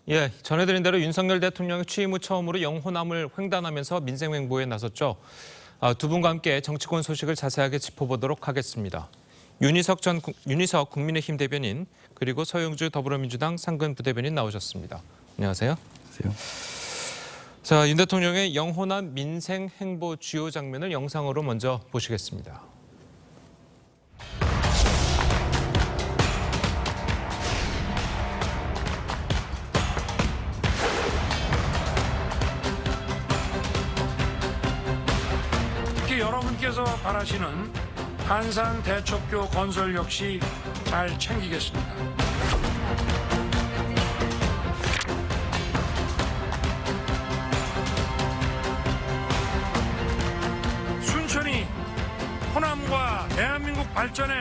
예, 전해드린 대로 윤석열 대통령이 취임 후 처음으로 영호남을 횡단하면서 민생 행보에 나섰죠. 두 분과 함께 정치권 소식을 자세하게 짚어보도록 하겠습니다. 윤희석 국민의힘 대변인 그리고 서영주 더불어민주당 상근 부대변인 나오셨습니다. 안녕하세요. 안녕하세요. 자, 윤 대통령의 영호남 민생 행보 주요 장면을 영상으로 먼저 보시겠습니다. 특히 여러분께서 바라시는 한산 대척교 건설 역시 잘 챙기겠습니다. 순천이 호남과 대한민국 발전의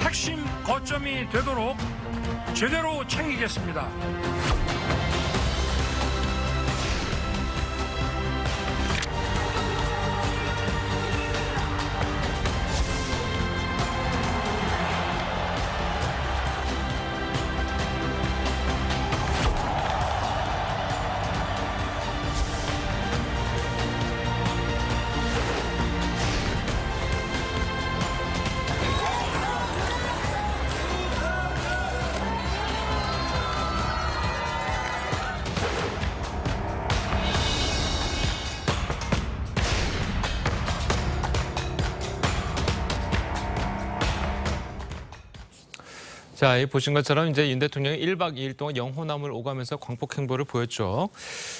핵심 거점이 되도록 제대로 챙기겠습니다. 자, 이 보신 것처럼 이제 윤 대통령이 1박 2일 동안 영호남을 오가면서 광폭 행보를 보였죠.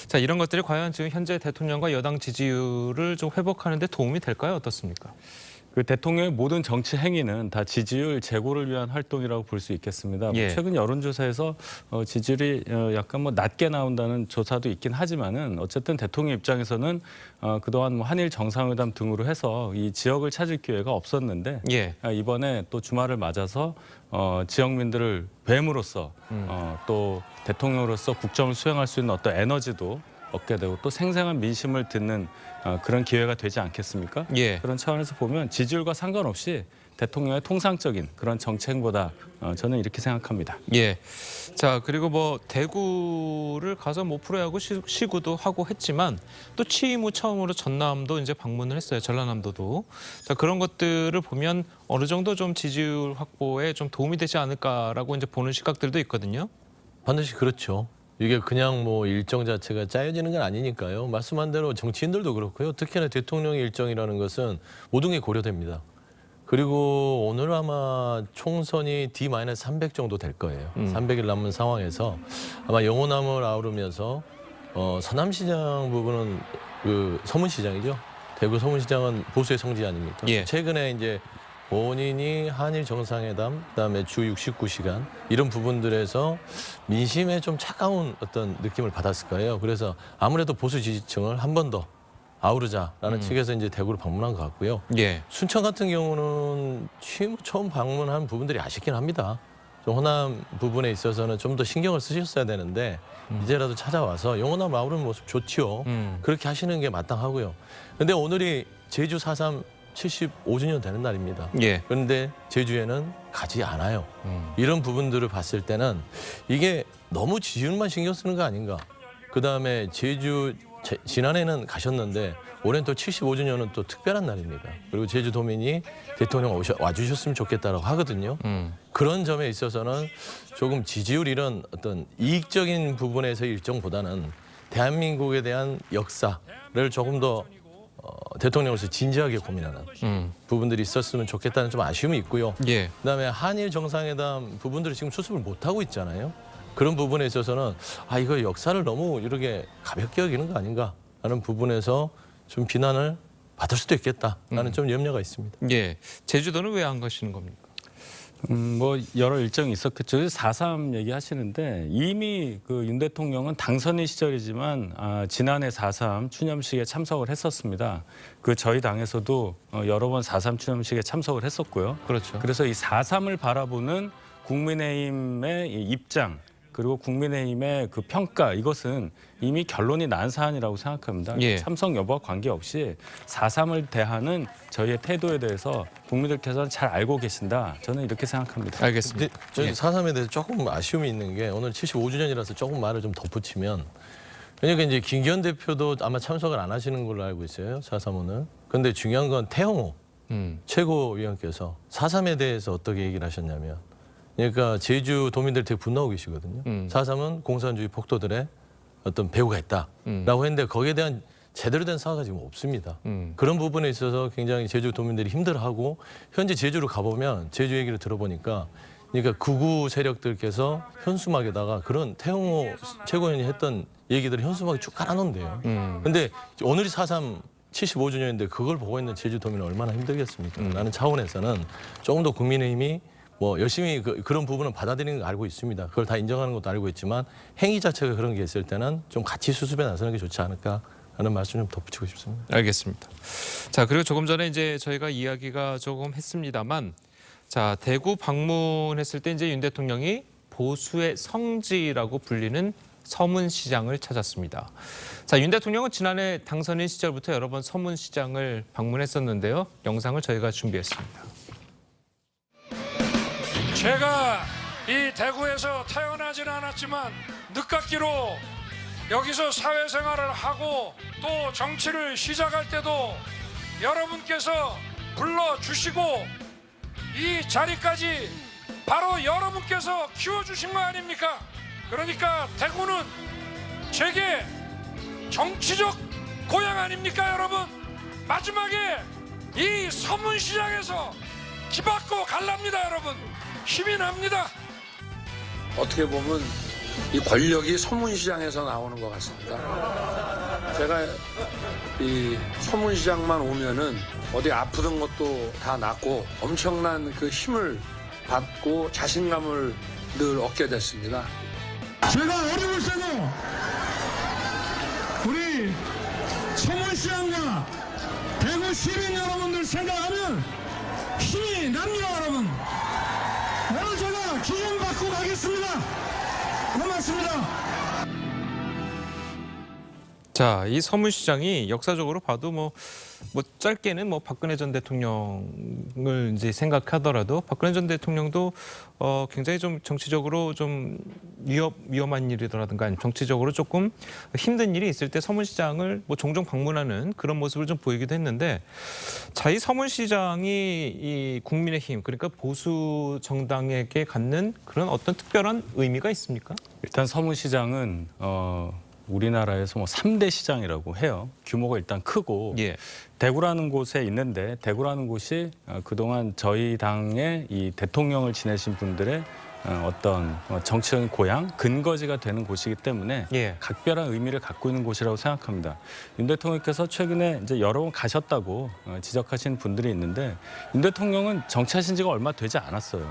자, 이런 것들이 과연 지금 현재 대통령과 여당 지지율을 좀 회복하는 데 도움이 될까요? 어떻습니까? 그 대통령의 모든 정치 행위는 다 지지율 제고를 위한 활동이라고 볼 수 있겠습니다. 예. 최근 여론조사에서 지지율이 약간 낮게 나온다는 조사도 있긴 하지만은 어쨌든 대통령 입장에서는 그동안 한일 정상회담 등으로 해서 이 지역을 찾을 기회가 없었는데 예. 이번에 또 주말을 맞아서 지역민들을 뵈므로써 또 대통령으로서 국정을 수행할 수 있는 어떤 에너지도 얻게 되고 또 생생한 민심을 듣는 그런 기회가 되지 않겠습니까? 예. 그런 차원에서 보면 지지율과 상관없이 대통령의 통상적인 그런 정책보다 저는 이렇게 생각합니다. 예. 자, 그리고 뭐 대구를 가서 뭐 프로야구 시구도 하고 했지만 또 취임 후 처음으로 전남도 이제 방문을 했어요. 전라남도도. 자, 그런 것들을 보면 어느 정도 좀 지지율 확보에 좀 도움이 되지 않을까라고 이제 보는 시각들도 있거든요. 반드시 그렇죠. 이게 그냥 뭐 일정 자체가 짜여지는 건 아니니까요. 말씀한 대로 정치인들도 그렇고요. 특히나 대통령의 일정이라는 것은 모든 게 고려됩니다. 그리고 오늘 아마 총선이 D-300 정도 될 거예요. 300일 남은 상황에서 아마 영호남을 아우르면서 서남시장 부분은 그 서문시장이죠. 대구 서문시장은 보수의 성지 아닙니까? 예. 최근에 이제 본인이 한일 정상회담, 그다음에 주 69시간 이런 부분들에서 민심에 좀 차가운 어떤 느낌을 받았을 거예요. 그래서 아무래도 보수 지지층을 한 번 더 아우르자라는 측에서 이제 대구를 방문한 것 같고요. 예. 순천 같은 경우는 취임 후 처음 방문한 부분들이 아쉽긴 합니다. 좀 호남 부분에 있어서는 좀 더 신경을 쓰셨어야 되는데 이제라도 찾아와서 영호남 아우르는 모습 좋지요. 그렇게 하시는 게 마땅하고요. 근데 오늘이 제주 4.3 75주년 되는 날입니다. 예. 그런데 제주에는 가지 않아요. 이런 부분들을 봤을 때는 이게 너무 지지율만 신경 쓰는 거 아닌가. 그다음에 제주 지난해는 가셨는데 올해는 또 75주년은 또 특별한 날입니다. 그리고 제주도민이 대통령 와주셨으면 좋겠다라고 하거든요. 그런 점에 있어서는 조금 지지율 이런 어떤 이익적인 부분에서 일정보다는 대한민국에 대한 역사를 조금 더 대통령으로서 진지하게 고민하는 부분들이 있었으면 좋겠다는 좀 아쉬움이 있고요. 예. 그다음에 한일 정상회담 부분들을 지금 수습을 못하고 있잖아요. 그런 부분에 있어서는 이거 역사를 너무 이렇게 가볍게 여기는 거 아닌가라는 부분에서 좀 비난을 받을 수도 있겠다라는 좀 염려가 있습니다. 예. 제주도는 왜 안 가시는 겁니까? 뭐 여러 일정이 있었겠죠. 4.3 얘기하시는데 이미 그 윤 대통령은 당선인 시절이지만 지난해 4.3 추념식에 참석을 했었습니다. 그 저희 당에서도 여러 번 4.3 추념식에 참석을 했었고요. 그렇죠. 그래서 이 4.3을 바라보는 국민의힘의 이 입장 그리고 국민의힘의 그 평가 이것은 이미 결론이 난 사안이라고 생각합니다. 예. 참석 여부와 관계없이 4.3을 대하는 저희의 태도에 대해서 국민들께서는 잘 알고 계신다. 저는 이렇게 생각합니다. 알겠습니다. 근데 저희 4.3에 대해서 조금 아쉬움이 있는 게 오늘 75주년이라서 조금 말을 좀 덧붙이면 그러니까 이제 김기현 대표도 아마 참석을 안 하시는 걸로 알고 있어요. 4.3은. 근데 중요한 건 태영호 최고위원께서 4.3에 대해서 어떻게 얘기를 하셨냐면 그러니까 제주 도민들 되게 분노하고 계시거든요. 4.3은 공산주의 폭도들의 어떤 배후가 있다라고 했는데 거기에 대한 제대로 된 사과가 지금 없습니다. 그런 부분에 있어서 굉장히 제주 도민들이 힘들어하고 현재 제주로 가보면 제주 얘기를 들어보니까 그러니까 극우 세력들께서 현수막에다가 그런 태영호 최고위원이 했던 얘기들을 현수막에 쭉 깔아놓은대요. 근데 오늘이 4.3 75주년인데 그걸 보고 있는 제주 도민은 얼마나 힘들겠습니까? 라는 차원에서는 조금 더 국민의힘이 뭐 열심히 그런 부분은 받아들이는 거 알고 있습니다. 그걸 다 인정하는 것도 알고 있지만 행위 자체가 그런 게 있을 때는 좀 같이 수습에 나서는 게 좋지 않을까 하는 말씀 좀 덧붙이고 싶습니다. 알겠습니다. 자, 그리고 조금 전에 이제 저희가 이야기가 조금 했습니다만, 자, 대구 방문했을 때 이제 윤 대통령이 보수의 성지라고 불리는 서문시장을 찾았습니다. 자, 윤 대통령은 지난해 당선인 시절부터 여러 번 서문시장을 방문했었는데요. 영상을 저희가 준비했습니다. 제가 이 대구에서 태어나지는 않았지만 늦깎이로 여기서 사회생활을 하고 또 정치를 시작할 때도 여러분께서 불러주시고 이 자리까지 바로 여러분께서 키워주신 거 아닙니까? 그러니까 대구는 제게 정치적 고향 아닙니까, 여러분? 마지막에 이 서문시장에서 기받고 갈랍니다, 여러분. 힘이 납니다. 어떻게 보면 이 권력이 서문시장에서 나오는 것 같습니다. 제가 이 서문시장만 오면은 어디 아프던 것도 다 낫고 엄청난 그 힘을 받고 자신감을 늘 얻게 됐습니다. 제가 어려울 때도 우리 서문시장과 대구 시민 여러분들 생각하면 힘이 납니다, 여러분. 오늘 제가 기운 받고 가겠습니다. 고맙습니다. 자, 이 서문시장이 역사적으로 봐도 뭐 짧게는 뭐 박근혜 전 대통령을 이제 생각하더라도 박근혜 전 대통령도 굉장히 좀 정치적으로 좀 위험한 일이라든가 아니면 정치적으로 조금 힘든 일이 있을 때 서문시장을 뭐 종종 방문하는 그런 모습을 좀 보이기도 했는데, 자, 이 서문시장이 이 국민의힘 그러니까 보수 정당에게 갖는 그런 어떤 특별한 의미가 있습니까? 일단 서문시장은 우리나라에서 뭐 3대 시장이라고 해요. 규모가 일단 크고 예. 대구라는 곳에 있는데 대구라는 곳이 그동안 저희 당의 이 대통령을 지내신 분들의 어떤 정치적인 고향, 근거지가 되는 곳이기 때문에 예. 각별한 의미를 갖고 있는 곳이라고 생각합니다. 윤 대통령께서 최근에 이제 여러 번 가셨다고 지적하시는 분들이 있는데 윤 대통령은 정치하신 지가 얼마 되지 않았어요.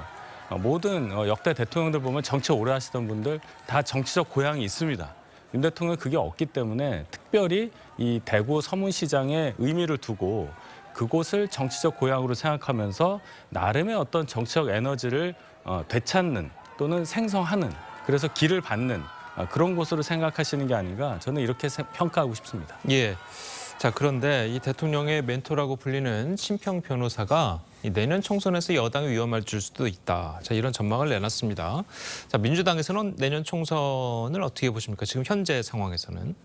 모든 역대 대통령들 보면 정치 오래 하시던 분들 다 정치적 고향이 있습니다. 윤 대통령은 그게 없기 때문에 특별히 이 대구 서문시장에 의미를 두고 그곳을 정치적 고향으로 생각하면서 나름의 어떤 정치적 에너지를 되찾는 또는 생성하는, 그래서 길을 받는 그런 곳으로 생각하시는 게 아닌가, 저는 이렇게 평가하고 싶습니다. 예. 자, 그런데 이 대통령의 멘토라고 불리는 심평 변호사가 이 내년 총선에서 여당이 위험할 줄 수도 있다. 자, 이런 전망을 내놨습니다. 자, 민주당에서는 내년 총선을 어떻게 보십니까? 지금 현재 상황에서는.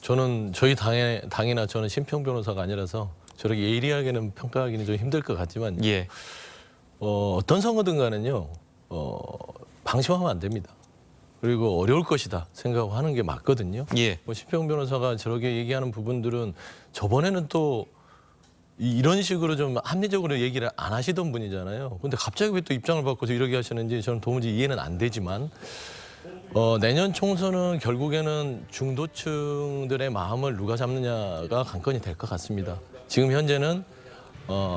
저는 저희 당이나 저는 심평 변호사가 아니라서 저렇게 예리하게는 평가하기는 좀 힘들 것 같지만 예. 어떤 선거든 간에요. 방심하면 안 됩니다. 그리고 어려울 것이다 생각하는 게 맞거든요. 예. 뭐 심평 변호사가 저렇게 얘기하는 부분들은 저번에는 또 이런 식으로 좀 합리적으로 얘기를 안 하시던 분이잖아요. 근데 갑자기 왜 또 입장을 바꿔서 이렇게 하시는지 저는 도무지 이해는 안 되지만 내년 총선은 결국에는 중도층들의 마음을 누가 잡느냐가 관건이 될 것 같습니다. 지금 현재는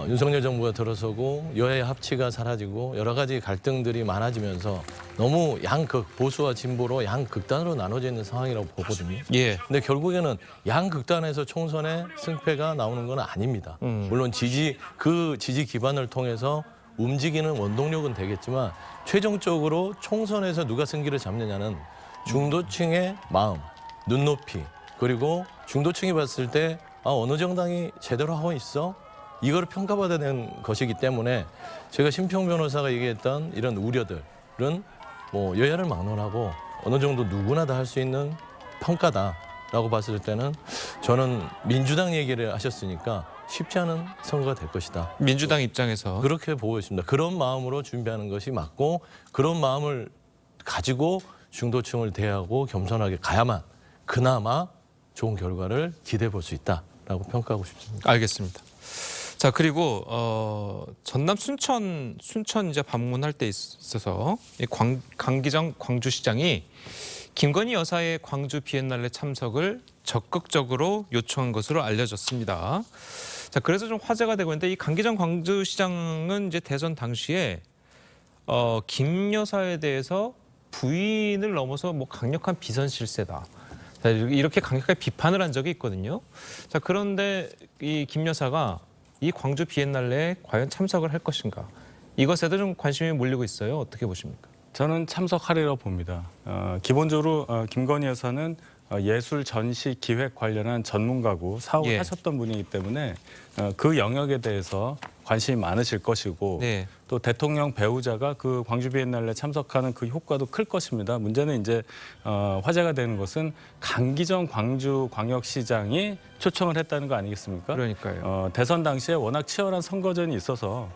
윤석열 정부가 들어서고 여야의 합치가 사라지고 여러 가지 갈등들이 많아지면서 너무 양극, 보수와 진보로 양극단으로 나눠져 있는 상황이라고 보거든요. 예. 근데 결국에는 양극단에서 총선의 승패가 나오는 건 아닙니다. 물론 지지 기반을 통해서 움직이는 원동력은 되겠지만 최종적으로 총선에서 누가 승기를 잡느냐는 중도층의 마음, 눈높이, 그리고 중도층이 봤을 때 어느 정당이 제대로 하고 있어? 이걸 평가받아야 되는 것이기 때문에 제가 심평 변호사가 얘기했던 이런 우려들은 뭐 여야를 막론하고 어느 정도 누구나 다 할 수 있는 평가다라고 봤을 때는 저는 민주당 얘기를 하셨으니까 쉽지 않은 선거가 될 것이다. 민주당 입장에서 그렇게 보고 있습니다. 그런 마음으로 준비하는 것이 맞고 그런 마음을 가지고 중도층을 대하고 겸손하게 가야만 그나마 좋은 결과를 기대해 볼 수 있다라고 평가하고 싶습니다. 알겠습니다. 자, 그리고 전남 순천 이제 방문할 때 있어서 이 강기정 광주시장이 김건희 여사의 광주 비엔날레 참석을 적극적으로 요청한 것으로 알려졌습니다. 자, 그래서 좀 화제가 되고 있는데 이 강기정 광주시장은 이제 대선 당시에 김 여사에 대해서 부인을 넘어서 뭐 강력한 비선 실세다. 자, 이렇게 강력하게 비판을 한 적이 있거든요. 자, 그런데 이 김 여사가 이 광주 비엔날레에 과연 참석을 할 것인가? 이것에도 좀 관심이 몰리고 있어요. 어떻게 보십니까? 저는 참석하리라고 봅니다. 기본적으로 김건희 여사는 예술 전시 기획 관련한 전문가고 사업을 예. 하셨던 분이기 때문에 그 영역에 대해서 관심이 많으실 것이고 네. 또 대통령 배우자가 그 광주 비엔날레 참석하는 그 효과도 클 것입니다. 문제는 이제 화제가 되는 것은 강기정 광주광역시장이 초청을 했다는 거 아니겠습니까? 그러니까요. 대선 당시에 워낙 치열한 선거전이 있어서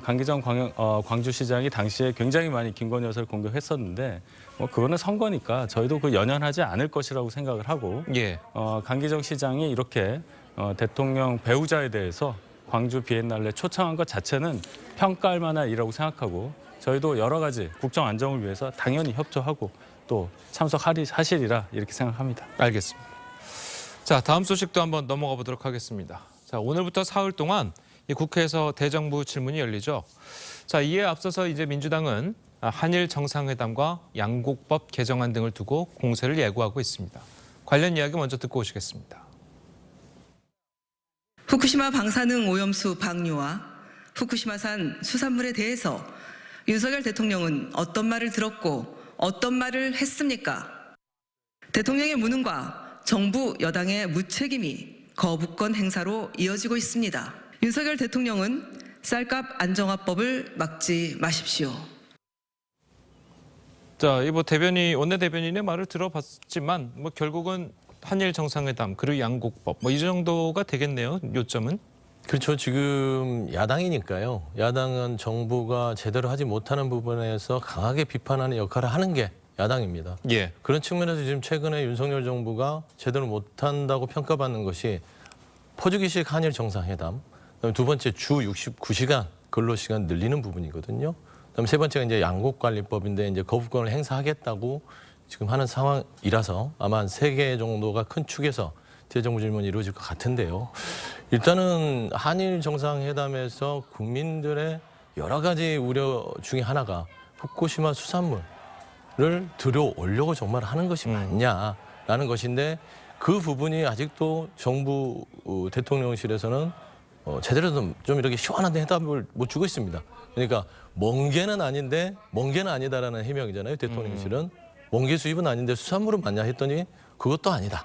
강기정 광주시장이 당시에 굉장히 많이 김건희 여사를 공격했었는데 뭐 그거는 선거니까 저희도 그 연연하지 않을 것이라고 생각을 하고 예. 강기정 시장이 이렇게 대통령 배우자에 대해서 광주 비엔날레 초청한 것 자체는 평가할 만한 일이라고 생각하고 저희도 여러 가지 국정 안정을 위해서 당연히 협조하고 또 참석하시리라 이렇게 생각합니다. 알겠습니다. 자, 다음 소식도 한번 넘어가 보도록 하겠습니다. 자, 오늘부터 사흘 동안 이 국회에서 대정부 질문이 열리죠. 자, 이에 앞서서 이제 민주당은 한일 정상회담과 양곡법 개정안 등을 두고 공세를 예고하고 있습니다. 관련 이야기 먼저 듣고 오시겠습니다. 후쿠시마 방사능 오염수 방류와 후쿠시마산 수산물에 대해서 윤석열 대통령은 어떤 말을 들었고 어떤 말을 했습니까? 대통령의 무능과 정부 여당의 무책임이 거부권 행사로 이어지고 있습니다. 윤석열 대통령은 쌀값 안정화법을 막지 마십시오. 자, 이 뭐 원내 대변인의 말을 들어봤지만 뭐 결국은 한일 정상회담 그리고 양곡법 뭐 이 정도가 되겠네요. 요점은. 그렇죠. 지금 야당이니까요. 야당은 정부가 제대로 하지 못하는 부분에서 강하게 비판하는 역할을 하는 게 야당입니다. 예. 그런 측면에서 지금 최근에 윤석열 정부가 제대로 못한다고 평가받는 것이 퍼주기식 한일 정상회담, 그다음에 두 번째 주 69시간 근로시간 늘리는 부분이거든요. 그다음에 세 번째가 이제 양곡관리법인데 이제 거부권을 행사하겠다고 지금 하는 상황이라서 아마 한 3개 정도가 큰 축에서 대정부 질문이 이루어질 것 같은데요. 일단은 한일 정상회담에서 국민들의 여러 가지 우려 중에 하나가 후쿠시마 수산물을 들여오려고 정말 하는 것이 맞냐라는 것인데 그 부분이 아직도 정부 대통령실에서는 제대로 좀 이렇게 시원한 해답을 못 주고 있습니다. 그러니까 먼 게는 아닌데 먼 게는 아니다라는 해명이잖아요. 대통령실은. 먼 게 수입은 아닌데 수산물은 맞냐 했더니 그것도 아니다.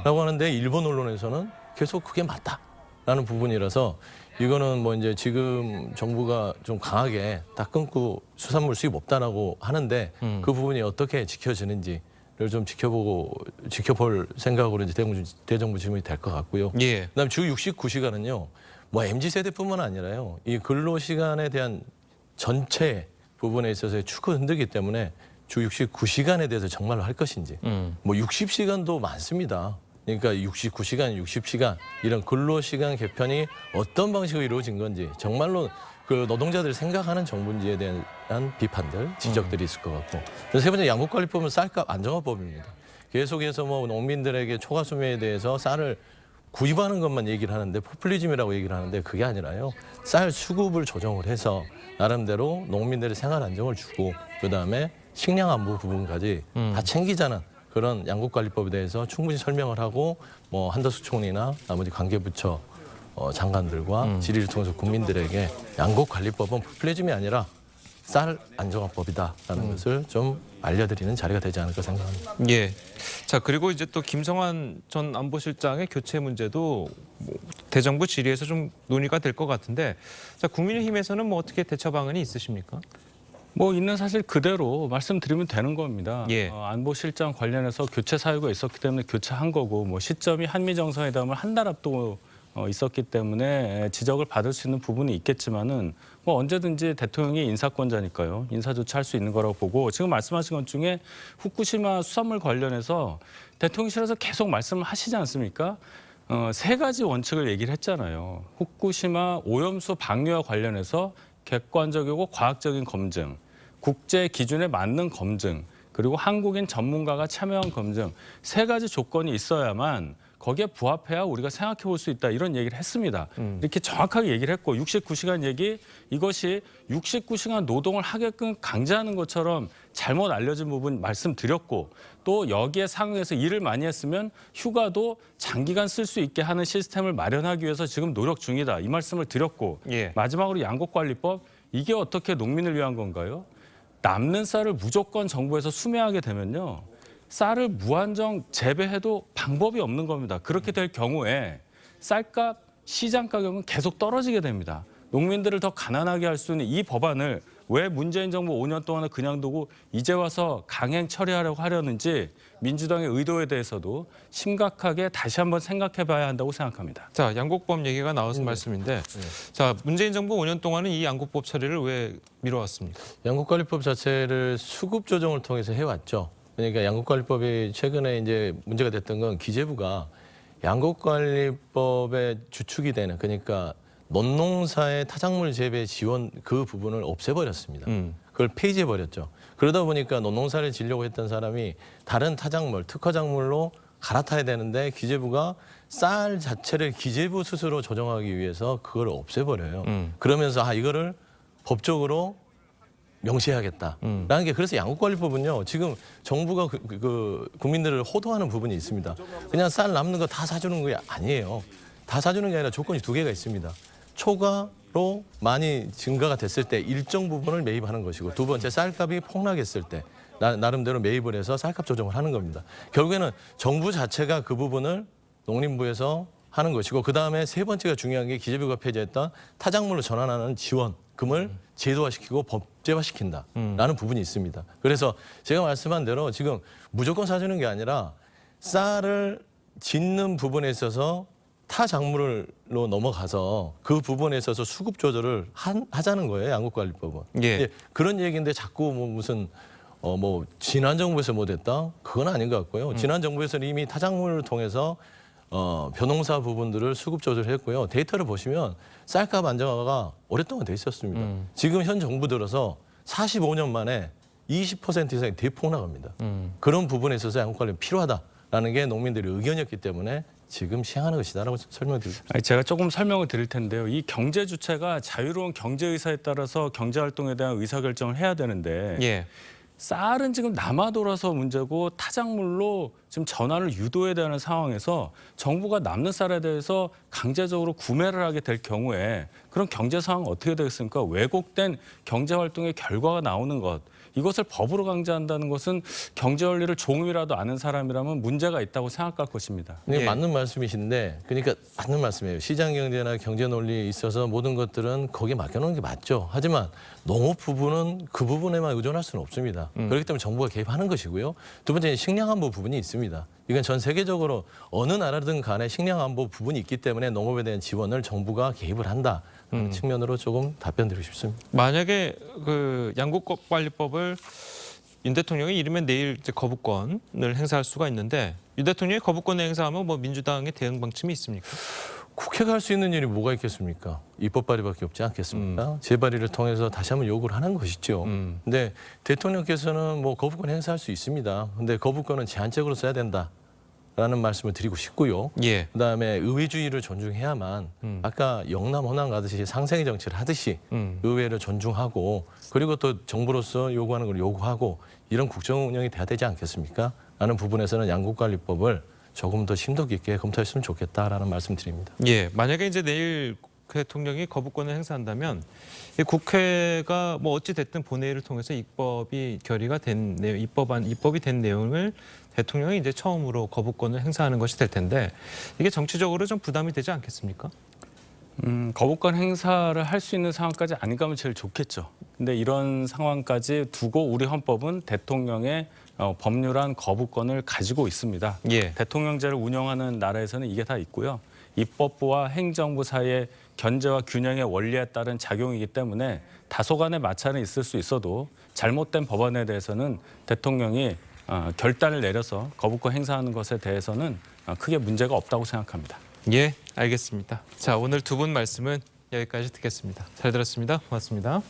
라고 하는데 일본 언론에서는 계속 그게 맞다라는 부분이라서 이거는 뭐 이제 지금 정부가 좀 강하게 딱 끊고 수산물 수입 없다라고 하는데 그 부분이 어떻게 지켜지는지를 좀 지켜볼 생각으로 이제 대정부 질문이 될 것 같고요. 예. 그다음 주 69시간은요. 뭐 MZ 세대뿐만 아니라요. 이 근로 시간에 대한 전체 부분에 있어서의 축을 흔들기 때문에 주 69시간에 대해서 정말로 할 것인지 뭐 60시간도 많습니다. 그러니까 69시간, 60시간 이런 근로시간 개편이 어떤 방식으로 이루어진 건지 정말로 그 노동자들이 생각하는 정부인지에 대한 비판들, 지적들이 있을 것 같고 세 번째 양곡관리법은 쌀값 안정화법입니다. 계속해서 뭐 농민들에게 초과 수매에 대해서 쌀을 구입하는 것만 얘기를 하는데 포퓰리즘이라고 얘기를 하는데 그게 아니라요. 쌀 수급을 조정을 해서 나름대로 농민들의 생활 안정을 주고 그다음에 식량 안보 부분까지 다 챙기자는 그런 양곡관리법에 대해서 충분히 설명을 하고 뭐 한덕수 총리나 나머지 관계부처 장관들과 질의를 통해서 국민들에게 양곡관리법은 포퓰리즘이 아니라 쌀 안정화법이다라는 것을 좀 알려드리는 자리가 되지 않을까 생각합니다. 예. 자, 그리고 이제 또 김성환 전 안보실장의 교체 문제도 뭐 대정부 질의에서 좀 논의가 될 것 같은데, 자, 국민의힘에서는 뭐 어떻게 대처 방안이 있으십니까? 뭐 있는 사실 그대로 말씀드리면 되는 겁니다. 예. 안보실장 관련해서 교체 사유가 있었기 때문에 교체한 거고, 뭐 시점이 한미 정상회담을 한 달 앞두고 있었기 때문에 지적을 받을 수 있는 부분이 있겠지만은 뭐 언제든지 대통령이 인사권자니까요. 인사 조치할 수 있는 거라고 보고, 지금 말씀하신 것 중에 후쿠시마 수산물 관련해서 대통령실에서 계속 말씀을 하시지 않습니까? 세 가지 원칙을 얘기를 했잖아요. 후쿠시마 오염수 방류와 관련해서 객관적이고 과학적인 검증, 국제 기준에 맞는 검증, 그리고 한국인 전문가가 참여한 검증, 세 가지 조건이 있어야만 거기에 부합해야 우리가 생각해 볼 수 있다, 이런 얘기를 했습니다. 이렇게 정확하게 얘기를 했고, 69시간 얘기, 이것이 69시간 노동을 하게끔 강제하는 것처럼 잘못 알려진 부분 말씀드렸고, 또 여기에 상응해서 일을 많이 했으면 휴가도 장기간 쓸 수 있게 하는 시스템을 마련하기 위해서 지금 노력 중이다, 이 말씀을 드렸고, 예. 마지막으로 양곡관리법, 이게 어떻게 농민을 위한 건가요? 남는 쌀을 무조건 정부에서 수매하게 되면요, 쌀을 무한정 재배해도 방법이 없는 겁니다. 그렇게 될 경우에 쌀값, 시장 가격은 계속 떨어지게 됩니다. 농민들을 더 가난하게 할 수 있는 이 법안을 왜 문재인 정부 5년 동안을 그냥 두고 이제 와서 강행 처리하려고 하려는지 민주당의 의도에 대해서도 심각하게 다시 한번 생각해 봐야 한다고 생각합니다. 자, 양곡법 얘기가 나와서 말씀인데, 자, 문재인 정부 5년 동안은 이 양곡법 처리를 왜 미뤄왔습니까? 양곡관리법 자체를 수급 조정을 통해서 해왔죠. 그러니까 양곡관리법이 최근에 이제 문제가 됐던 건 기재부가 양곡관리법의 주축이 되는, 그러니까 논농사의 타작물 재배 지원 그 부분을 없애버렸습니다. 그걸 폐지해버렸죠. 그러다 보니까 논농사를 지려고 했던 사람이 다른 타작물, 특화작물로 갈아타야 되는데 기재부가 쌀 자체를 기재부 스스로 조정하기 위해서 그걸 없애버려요. 그러면서 이거를 법적으로 명시해야겠다라는 게, 그래서 양곡관리법은요, 지금 정부가 국민들을 호도하는 부분이 있습니다. 그냥 쌀 남는 거 다 사주는 게 아니에요. 다 사주는 게 아니라 조건이 두 개가 있습니다. 초과로 많이 증가가 됐을 때 일정 부분을 매입하는 것이고, 두 번째 쌀값이 폭락했을 때 나름대로 매입을 해서 쌀값 조정을 하는 겁니다. 결국에는 정부 자체가 그 부분을 농림부에서 하는 것이고, 그다음에 세 번째가 중요한 게 기재부가 폐지했던 타작물로 전환하는 지원금을 제도화시키고 법제화시킨다라는 부분이 있습니다. 그래서 제가 말씀한 대로 지금 무조건 사주는 게 아니라 쌀을 짓는 부분에 있어서 타 작물로 넘어가서 그 부분에 있어서 수급 조절을 하자는 거예요, 양곡관리법은. 예. 그런 얘기인데 자꾸 뭐 무슨 지난 정부에서 뭐 됐다? 그건 아닌 것 같고요. 지난 정부에서는 이미 타작물을 통해서 벼농사 부분들을 수급 조절했고요. 데이터를 보시면 쌀값 안정화가 오랫동안 돼 있었습니다. 지금 현 정부 들어서 45년 만에 20% 이상이 대폭락합니다. 그런 부분에 있어서 양곡관리가 필요하다라는 게 농민들의 의견이었기 때문에 지금 시행하는 것이다라고 설명드립니다. 제가 조금 설명을 드릴 텐데요. 이 경제 주체가 자유로운 경제 의사에 따라서 경제 활동에 대한 의사 결정을 해야 되는데, 예. 쌀은 지금 남아 돌아서 문제고 타작물로 지금 전환을 유도해야 되는 상황에서 정부가 남는 쌀에 대해서 강제적으로 구매를 하게 될 경우에 그런 경제 상황은 어떻게 되겠습니까? 왜곡된 경제 활동의 결과가 나오는 것, 이것을 법으로 강제한다는 것은 경제 원리를 조금이라도 아는 사람이라면 문제가 있다고 생각할 것입니다. 네, 예. 맞는 말씀이신데, 그러니까 맞는 말씀이에요. 시장 경제나 경제 논리에 있어서 모든 것들은 거기에 맡겨놓는 게 맞죠. 하지만 농업 부분은 그 부분에만 의존할 수는 없습니다. 그렇기 때문에 정부가 개입하는 것이고요. 두 번째는 식량 안보 부분이 있습니다. 이건 전 세계적으로 어느 나라든 간에 식량 안보 부분이 있기 때문에 농업에 대한 지원을 정부가 개입을 한다. 측면으로 조금 답변드리고 싶습니다. 만약에 그 양곡관리법을 윤 대통령이 이르면 내일 이제 거부권을 행사할 수가 있는데, 윤 대통령이 거부권을 행사하면 뭐 민주당의 대응 방침이 있습니까? 국회가 할 수 있는 일이 뭐가 있겠습니까? 입법 발의밖에 없지 않겠습니까? 재발의를 통해서 다시 한번 요구를 하는 것이죠. 근데 대통령께서는 뭐 거부권 행사할 수 있습니다. 근데 거부권은 제한적으로 써야 된다. 라는 말씀을 드리고 싶고요. 예. 그다음에 의회주의를 존중해야만 아까 영남 호남 가듯이 상생의 정치를 하듯이 의회를 존중하고, 그리고 또 정부로서 요구하는 걸 요구하고, 이런 국정 운영이 돼야 되지 않겠습니까? 라는 부분에서는 양곡관리법을 조금 더 심도 깊게 검토했으면 좋겠다라는 말씀드립니다. 예, 만약에 이제 내일 대통령이 거부권을 행사한다면 이 국회가 뭐 어찌 됐든 본회의를 통해서 입법이 결의가 된 내용, 입법이 된 내용을 대통령이 이제 처음으로 거부권을 행사하는 것이 될 텐데 이게 정치적으로 좀 부담이 되지 않겠습니까? 거부권 행사를 할 수 있는 상황까지 안 가면 제일 좋겠죠. 근데 이런 상황까지 두고 우리 헌법은 대통령의 법률안 거부권을 가지고 있습니다. 예. 대통령제를 운영하는 나라에서는 이게 다 있고요. 입법부와 행정부 사이의 견제와 균형의 원리에 따른 작용이기 때문에 다소간의 마찰은 있을 수 있어도 잘못된 법안에 대해서는 대통령이 결단을 내려서 거부권 행사하는 것에 대해서는 크게 문제가 없다고 생각합니다. 예, 알겠습니다. 자, 오늘 두 분 말씀은 여기까지 듣겠습니다. 잘 들었습니다. 고맙습니다.